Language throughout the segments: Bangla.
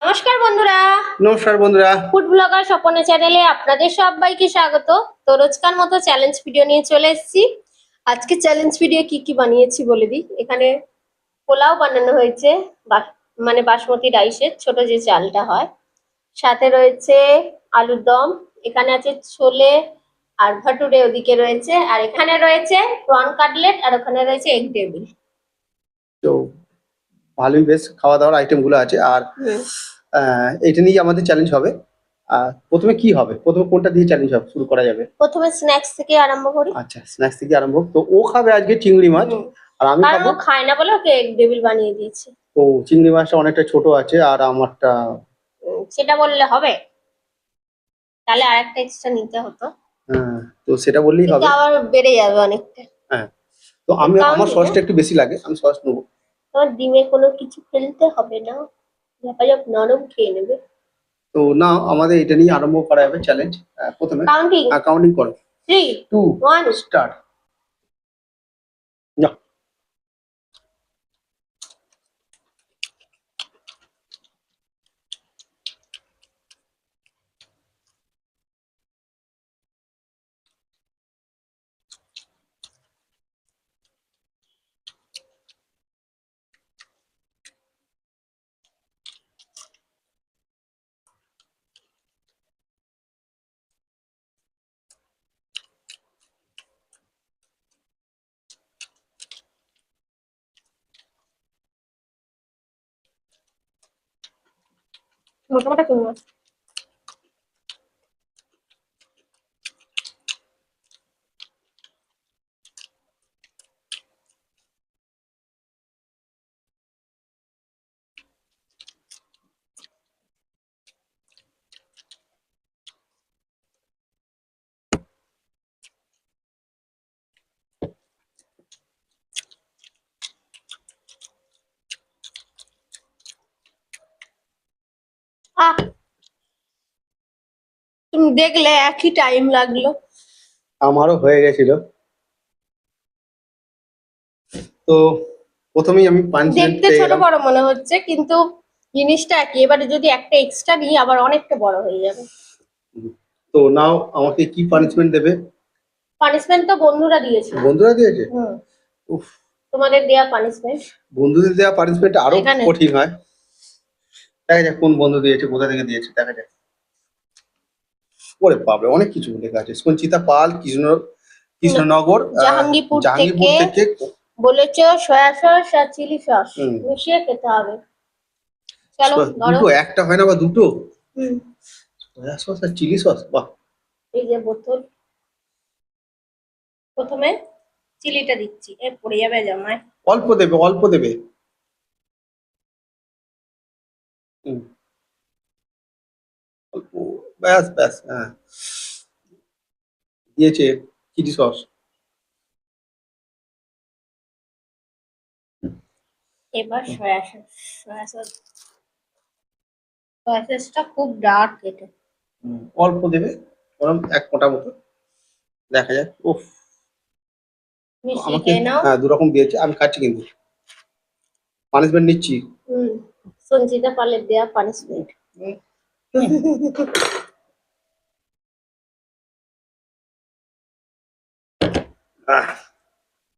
নমস্কার বন্ধুরা। নমস্কার বন্ধুরা, ফুড ব্লগার স্বপনের চ্যানেলে আপনাদের সবাইকে স্বাগত। তো রোজকার মতো চ্যালেঞ্জ ভিডিও নিয়ে চলে এসেছি। আজকে চ্যালেঞ্জ ভিডিও কি কি বানিয়েছি বলে দিই। এখানে পোলাও বানানো হয়েছে, মানে বাসমতি রাইসের ছোট যে চালটা হয়। সাথে রয়েছে আলুর দম, এখানে আছে ছোলে আর ভাটুরে ওদিকে রয়েছে, আর এখানে রয়েছে প্রন কাটলেট, আর ওখানে রয়েছে এগ টেবিল। তো ভালোই বেশ খাওয়া দাওয়ার আইটেম গুলো আছে। আর এটা নিয়ে আমাদের চ্যালেঞ্জ হবে। প্রথমে কি হবে, প্রথমে কোনটা দিয়ে চ্যালেঞ্জ হবে শুরু করা যাবে? প্রথমে স্ন্যাক্স থেকে আরম্ভ করি। আচ্ছা, স্ন্যাক্স থেকে আরম্ভ। তো ও খাবে আজকে চিংড়ি মাছ, আর আমি কারণ খাবো। ও খায় না বলে ওকে এগ টেবিল বানিয়ে দিয়েছি। তো চিংড়ি মাছটা অনেকটা ছোট আছে, আর আমারটা সেটা বললে হবে? তাহলে আরেকটা এক্সট্রা নিতে হতো। তো সেটা বললেই কিন্তু হবে। আবার বেড়ে যাবে অনেকটা। হ্যাঁ, তো আমার সসটা একটু বেশি লাগে, আমি সস নেবো। তোমার ডিমে কোনো কিছু ফেলতে হবে না, ঝাপাঝাপ নরম খেয়ে নেবে। তো না, আমাদের এটা নিয়ে আরম্ভ করা যাবে চ্যালেঞ্জ। প্রথমে কাউন্টিং কাউন্টিং করো। 3 2 1 স্টার্ট। মোটা মোটা চিংড়ি মাছ। আহ, তুমি দেখলে একই টাইম লাগলো। আমারও হয়ে গেছিল। তো প্রথমেই আমি পানিশমেন্ট দেখতে পেয়ে ছোট গেলাম। বড় মনে হচ্ছে, কিন্তু জিনিসটা একই। এবারে যদি একটা এক্সট্রা নিই আবার অনেকটা বড় হয়ে যাবে। তো নাও, আমাকে কি পানিশমেন্ট দেবে? পানিশমেন্ট তো বন্ধুরা দিয়েছে। বন্ধুরা দিয়েছে? উফ, তোমাদের দেয়া পানিশমেন্ট বন্ধুদের দেওয়া পানিশমেন্ট আরো এখানে। কঠিন হয়। দেখা যাক কোন বন্ধু দিয়েছে, কোথা থেকে দিয়েছে, দেখা যাক। ওরে বাপরে, অনেক কিছু লেখা আছে। সঞ্চিতা পাল, কৃষ্ণনগর, জাহাঙ্গীরপুর জাহাঙ্গীরপুর থেকে বলেছো সয়া সস আর চিলি সস মিশিয়ে খেতে হবে। চলো দুটো, একটা হয় না বা দুটো? হুম, সয়া সস আর চিলি সস, বাহ। এই যে বোতল। প্রথমে চিলিটা দিচ্ছি, এ পড়ে যাবে জামায়। অল্প দেবে, অল্প দেবে। হুম, অল্প। ব্যাস ব্যাস, হ্যাঁ, দিয়েছে চিলি সস। এবার soya sauce. Soya sauce, soya সসটা খুব ডার্ক এটা। অল্প দেবে, ওরকম এক ফোঁটা মতো। দেখা যাক। উফ, মিশিয়ে আমাকে খেয়ে নাও। হ্যাঁ দুরকম দিয়েছে, আমি খাচ্ছি কিন্তু পানিশমেন্ট নিচ্ছি। সঞ্চিতা পালের দেয়া পানিশমেন্ট।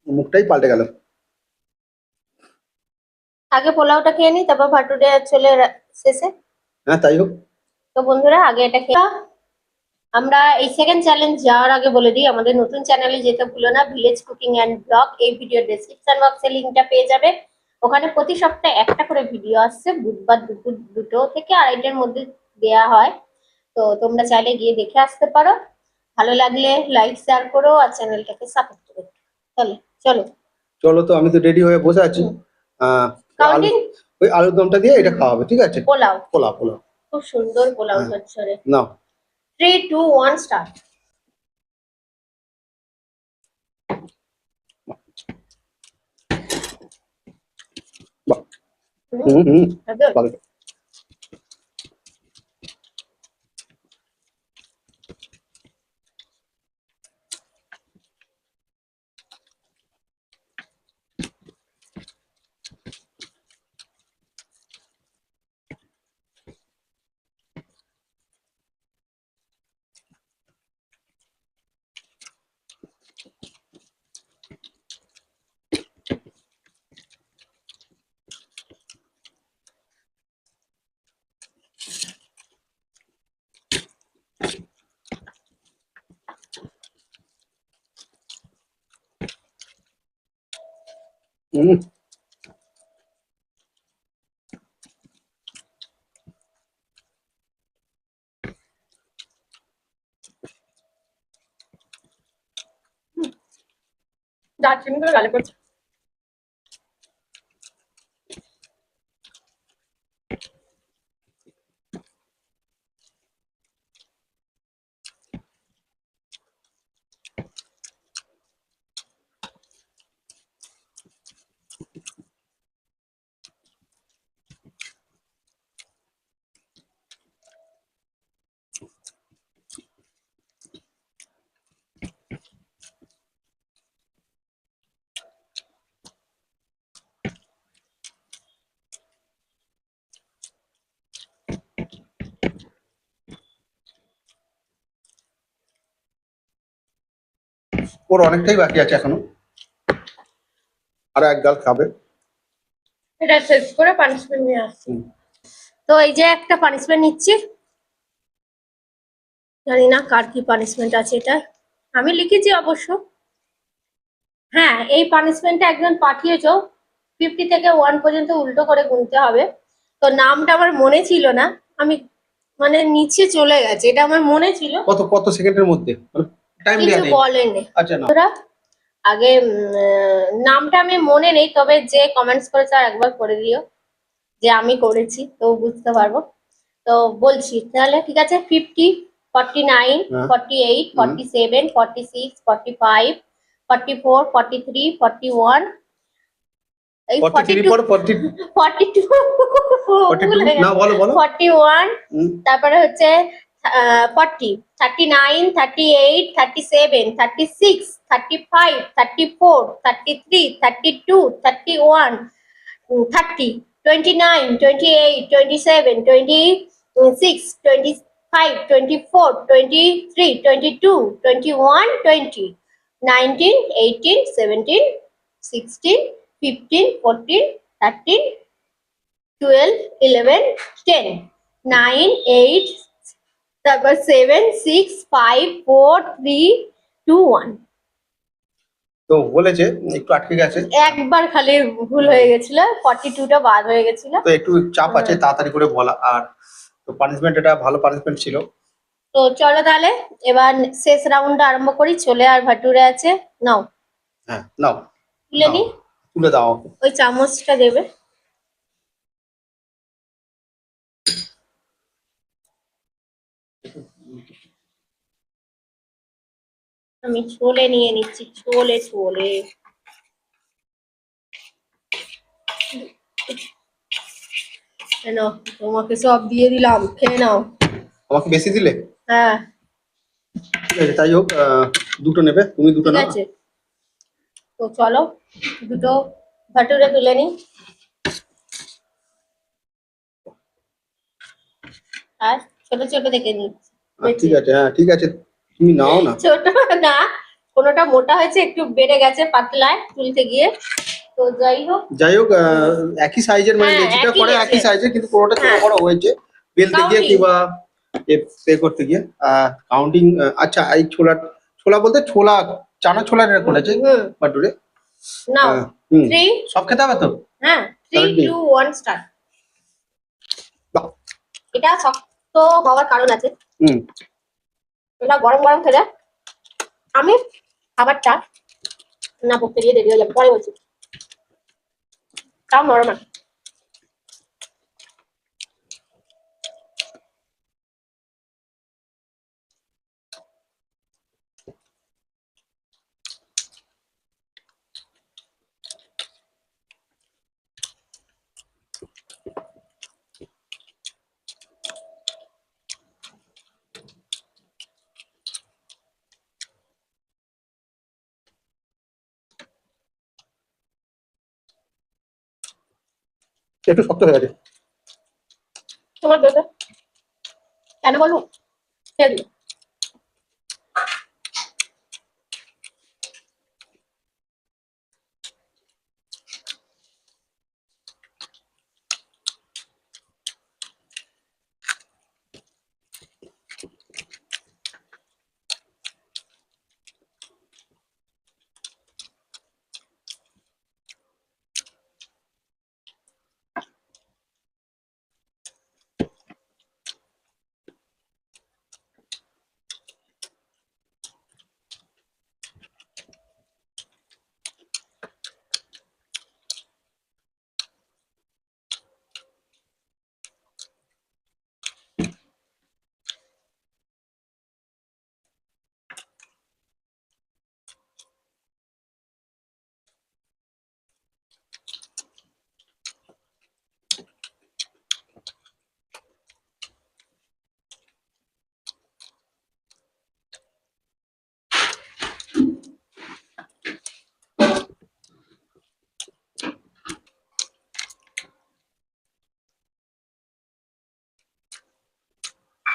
মুখটাই পাল্টে গেল। আগে পোলাওটা খেয়ে নি, তারপর ভাটুরে চলে শেষে। হ্যাঁ, তাই হোক। তো বন্ধুরা আগে এটা খেয়ে আমরা এই সেকেন্ড চ্যালেঞ্জ যাওয়ার আগে বলে দিই, আমাদের নতুন চ্যানেলে যেতে ভুলো না, ভিলেজ কুকিং অ্যান্ড ব্লগ। এই ভিডিও ডেসক্রিপশন বক্সে লিঙ্কটা পেয়ে যাবে। ওখানে প্রতি সপ্তাহে একটা করে ভিডিও আসছে, বুধবার দুপুর 2টো থেকে 2:30টার মধ্যে দেয়া হয়। তো তোমরা চাইলে গিয়ে দেখে আসতে পারো। ভালো লাগলে লাইক শেয়ার করো আর চ্যানেলটাকে সাপোর্ট করো। চলো চলো চলো, তো আমি তো রেডি হয়ে বসে আছি। আলু, কাউন্টিং। ওই আলুর দমটা দিয়ে এটা খাওয়া হবে, ঠিক আছে? পোলাও, পোলাও, পোলাও। খুব সুন্দর পোলাও হ্যাঁ, ঝরঝরে। নাও। 3 2 1 স্টার্ট। বাহ, হুম হুম, ভালো। হুম, দারচিনি করে গালে পড়ছে। ওর অনেকটাই বাকি আছে এখনো, আরো এক গাল খাবে। এটা শেষ করে পানিশমেন্ট নিয়ে আসছি। হুম। তো এই যে একটা পানিশমেন্ট নিচ্ছি, জানি না কার কি পানিশমেন্ট আছে এটা, আমি লিখেছি অবশ্য। হ্যাঁ, এই পানিশমেন্টটা একজন পাঠিয়েছো, 50 থেকে 1 পর্যন্ত উল্টো করে গুনতে হবে। তো নামটা আমার মনে ছিল না, আমি মানে নিচে চলে গেছে, এটা আমার মনে ছিল, কত কত সেকেন্ডের মধ্যে টাইম কিছু দেওয়া নেই? বলেনি। আচ্ছা না, বন্ধুরা, আগে নামটা আমি মনে নেই, তবে যে কমেন্টস করেছে আর একবার করে দিও যে আমি করেছি, তো বুঝতে পারবো। তো বলছি তাহলে, ঠিক আছে। 50, 49, হ্যাঁ। 48, হুম। 47, 46, 45, 44, 43, 41, এই 43 42, পর 40, 42 ভুল 42 হয়ে না, গেছে। বলো বলো। 41, হুম। তারপরে হচ্ছে 40, 39, 38, 37, 36, 35, 34, 33, 32, 31, 30, 29, 28, 27, 26, 25, 24, 23, 22, 21, 20, 19, 18, 17, 16, 15, 14, 13, 12, 11, 10, 9, 8, তারপর 7, 6, 5, 4, 3, 2, 1। তো বলেছে একটু আটকে গেছে, একবার খালি ভুল হয়ে গেছিল, 42টা বাদ হয়ে গেছিল। তো একটু চাপ আছে তাড়াতাড়ি করে বলা। আর তো পানিশমেন্ট, এটা ভালো পানিশমেন্ট ছিল। তো চলো তাহলে এবার শেষ রাউন্ডটা আরম্ভ করি। ছোলে আর ভাটুরে আছে, নাও হ্যাঁ নাও, তুলে নাও নি। তুলে দাও আমাকে। ওই চামচটা দেবে। আমি ছোলে নিয়ে নিচ্ছি, ছোলে ছোলে। নাও, তোমাকে সব দিয়ে দিলাম, খেয়ে নাও। আমাকে বেশি দিলে? হ্যাঁ, ঠিক আছে, তাই হোক। দুটো নেবে, তুমি দুটো ঠিক নাও। আছে। তো চলো দুটো ভাটুরে তুলে নি। আর ছোট ছোট দেখে নি, ঠিক আছে, হ্যাঁ ঠিক আছে, তুমি নাও না। ছোট না, কোনোটা মোটা হয়েছে, একটু বেড়ে গেছে পাতলায় তুলতে গিয়ে। তো যাই হোক, যাই হোক, একই সাইজের, মানে হ্যাঁ লেচিটা একই করে গেছে। একই সাইজের, কিন্তু কোনোটা ছোট হ্যাঁ, বড় হয়েছে বেলতে গিয়ে কাউন্টিং। কিংবা পে করতে গিয়ে। কাউন্টিং। আচ্ছা, এই ছোলা, ছোলা বলতে ছোলা, চানা ছোলা এটা করেছে হুম, বাটুরে। নাও। হুম। 3, সব খেতে হবে তো? হ্যাঁ 3, তাহলে কি? 2, 1 স্টার্ট। বাহ। এটা শক্ত হওয়ার কারণ আছে, হুম। এটা গরম গরম খেলে আমি খাবারটা না পড়তে গিয়ে দেরি হয়ে যাবে, পরে বলছি। তাও নরম আছে। একটু শক্ত হয়ে গেছে। তোমার দেবে কেন বলবো, খেয়ে দিও।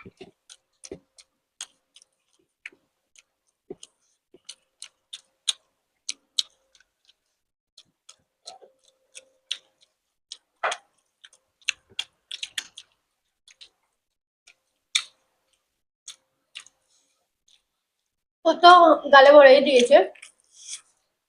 ও তো গালে ভরেই দিয়েছে।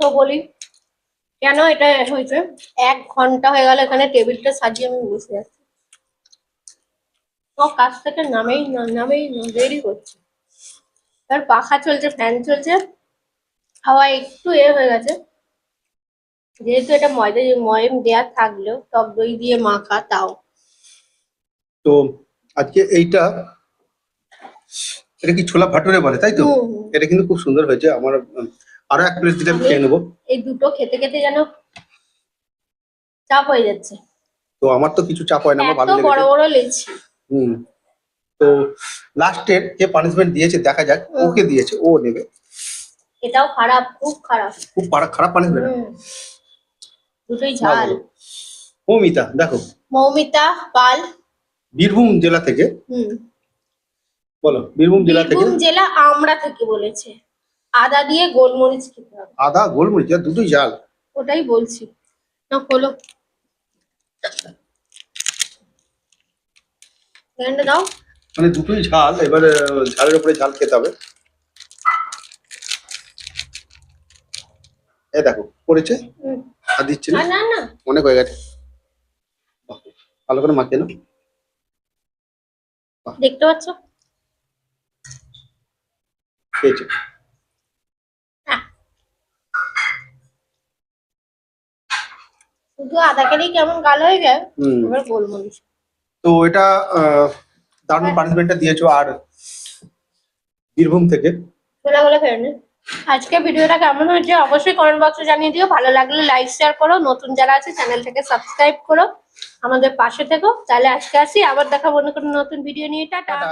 তো বলি কেন এটা হয়েছে, 1 ঘন্টা হয়ে গেল এখানে টেবিলটা সাজিয়ে আমি বসে আছি। ও কাজ থেকে নামেই না, দেরি করছে। আর পাখা চলছে, ফ্যান চলছে, হাওয়া একটু হয়ে গেছে। যেহেতু এটা ময়ম দেয়া থাকলেও টক দই দিয়ে মাখা, তাও তো আজকে এটা কি ছোলা ভাটুরে বলে তাই তো? হুম, হুম। এটা কিন্তু খুব সুন্দর হয়েছে। আমার আরো 1 প্লেট দিলে আমি খেয়ে নেবো। এই দুটো খেতে খেতে যেন চাপ হয়ে যাচ্ছে, তো আমার তো কিছু চাপ হয় না, আমার এত ভালো বড় লেগেছে। বড় লেছি। হুম। তো লাস্টের যে পানিশমেন্ট দিয়েছে দেখা যাক, ওকে দিয়েছে, ও নেবে। এটাও খারাপ, খুব খারাপ। খুব খারাপ পানিশমেন্ট। হুম, দুটোই না ঝাল। বলো। মৌমিতা দেখো, মৌমিতা পাল। বীরভূম জেলা থেকে, হুম, বলো বীরভূম জেলা থেকে। বীরভূম জেলা আমড়া থেকে বলেছে আদা দিয়ে গোলমরিচ খেতে হবে। আদা গোলমরিচ আর দুটোই ঝাল। ওটাই বলছি না, খোলো ফ্যানটা দাও। মানে দুটোই ঝাল, এবার ঝালের উপরে ঝাল খেতে হবে। এ দেখো পড়েছে, হুম, আর দিচ্ছে না, না না, অনেক হয়ে গেছে। বাহ, ভালো করে মাখিয়ে নাও। দেখতে পাচ্ছ? খেয়েছে। আহ, শুধু আদা খেলেই কেমন গাল হয়ে যায়, হুম। এবার গোলমরিচ। তো এটা দারুণ পানিশমেন্টটা দিয়েছো। আর বীরভূম থেকে গোলা গোলা ফেরে নে। আজকে ভিডিওটা কেমন হয়েছে অবশ্যই কমেন্ট বক্সে জানিয়ে দিও। ভালো লাগলে লাইক শেয়ার করো, নতুন যারা আছে চ্যানেলটাকে সাবস্ক্রাইব করো, আমাদের পাশে থেকো। তাহলে আজকে আসি, আবার দেখাবো অন্য কোনো নতুন ভিডিও নিয়ে। টাটা। টাটা।